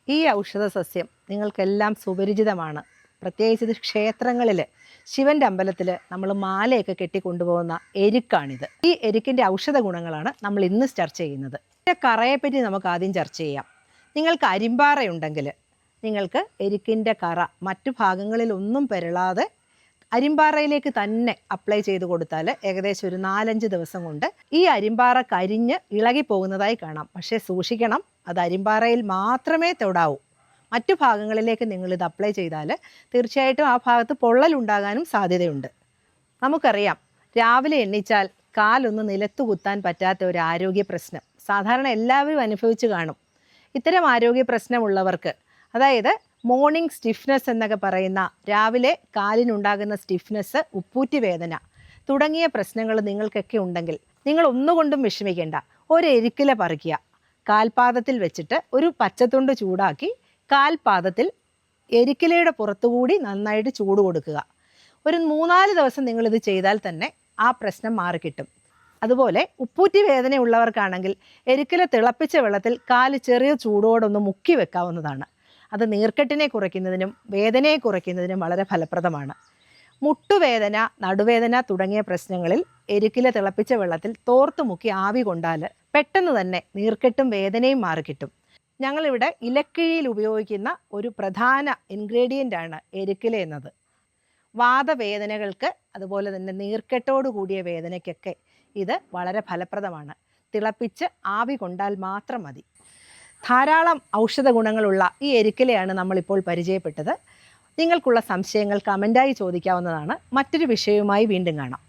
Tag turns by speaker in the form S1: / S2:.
S1: ഈ ഔഷധ സസ്യം നിങ്ങൾക്കെല്ലാം സുപരിചിതമാണ്. പ്രത്യേകിച്ച് ഇത് ക്ഷേത്രങ്ങളിൽ ശിവൻ്റെ അമ്പലത്തിൽ നമ്മൾ മാലയൊക്കെ കെട്ടിക്കൊണ്ടുപോകുന്ന എരുക്കാണിത്. ഈ എരുക്കിൻ്റെ ഔഷധ ഗുണങ്ങളാണ് നമ്മൾ ഇന്ന് ചർച്ച ചെയ്യുന്നത്. ഇതിൻ്റെ കറയെപ്പറ്റി നമുക്ക് ആദ്യം ചർച്ച ചെയ്യാം. നിങ്ങൾക്ക് അരിമ്പാറയുണ്ടെങ്കിൽ നിങ്ങൾക്ക് എരുക്കിൻ്റെ കറ മറ്റു ഭാഗങ്ങളിലൊന്നും പെരളാതെ അരിമ്പാറയിലേക്ക് തന്നെ അപ്ലൈ ചെയ്ത് കൊടുത്താൽ ഏകദേശം ഒരു 4-5 ദിവസം കൊണ്ട് ഈ അരിമ്പാറ കരിഞ്ഞ് ഇളകി പോകുന്നതായി കാണാം. പക്ഷേ സൂക്ഷിക്കണം, അത് അരിമ്പാറയിൽ മാത്രമേ തൊടാവൂ. മറ്റു ഭാഗങ്ങളിലേക്ക് നിങ്ങളിത് അപ്ലൈ ചെയ്താൽ തീർച്ചയായിട്ടും ആ ഭാഗത്ത് പൊള്ളലുണ്ടാകാനും സാധ്യതയുണ്ട്. നമുക്കറിയാം, രാവിലെ എണ്ണിച്ചാൽ കാലൊന്ന് നിലത്തു കുത്താൻ പറ്റാത്ത ഒരു ആരോഗ്യ പ്രശ്നം സാധാരണ എല്ലാവരും അനുഭവിച്ച് കാണും. ഇത്തരം ആരോഗ്യ പ്രശ്നമുള്ളവർക്ക്, അതായത് മോർണിംഗ് സ്റ്റിഫ്നെസ് എന്നൊക്കെ പറയുന്ന രാവിലെ കാലിനുണ്ടാകുന്ന സ്റ്റിഫ്നെസ്, ഉപ്പൂറ്റി വേദന തുടങ്ങിയ പ്രശ്നങ്ങൾ നിങ്ങൾക്കൊക്കെ ഉണ്ടെങ്കിൽ നിങ്ങൾ ഒന്നുകൊണ്ടും വിഷമിക്കേണ്ട. ഒരു എരുക്കില പറിക്കുക, കാൽപാദത്തിൽ വെച്ചിട്ട് ഒരു പച്ചത്തുണ്ട് ചൂടാക്കി കാൽപാദത്തിൽ എരുക്കിലയുടെ പുറത്തുകൂടി നന്നായിട്ട് ചൂട് കൊടുക്കുക. ഒരു 3-4 ദിവസം നിങ്ങളിത് ചെയ്താൽ തന്നെ ആ പ്രശ്നം മാറിക്കിട്ടും. അതുപോലെ ഉപ്പൂറ്റി വേദനയുള്ളവർക്കാണെങ്കിൽ എരുക്കില തിളപ്പിച്ച വെള്ളത്തിൽ കാല് ചെറിയ ചൂടോടൊന്ന് മുക്കി വെക്കാവുന്നതാണ്. അത് നീർക്കെട്ടിനെ കുറയ്ക്കുന്നതിനും വേദനയെ കുറയ്ക്കുന്നതിനും വളരെ ഫലപ്രദമാണ്. മുട്ടുവേദന, നടുവേദന തുടങ്ങിയ പ്രശ്നങ്ങളിൽ എരുക്കില തിളപ്പിച്ച വെള്ളത്തിൽ തോർത്ത് മുക്കി ആവി കൊണ്ടാൽ പെട്ടെന്ന് തന്നെ നീർക്കെട്ടും വേദനയും മാറിക്കിട്ടും. ഞങ്ങളിവിടെ ഇലക്കിഴിയിൽ ഉപയോഗിക്കുന്ന ഒരു പ്രധാന ഇൻഗ്രീഡിയൻ്റ് ആണ് എരുക്കില എന്നത്. വാതവേദനകൾക്ക്, അതുപോലെ തന്നെ നീർക്കെട്ടോട് കൂടിയ വേദനയ്ക്കൊക്കെ ഇത് വളരെ ഫലപ്രദമാണ്. തിളപ്പിച്ച് ആവി കൊണ്ടാൽ മാത്രം മതി. ധാരാളം ഔഷധ ഗുണങ്ങളുള്ള ഈ എരുക്കിലയാണ് നമ്മളിപ്പോൾ പരിചയപ്പെട്ടത്. നിങ്ങൾക്കുള്ള സംശയങ്ങൾ കമൻ്റായി ചോദിക്കാവുന്നതാണ്. മറ്റൊരു വിഷയവുമായി വീണ്ടും കാണാം.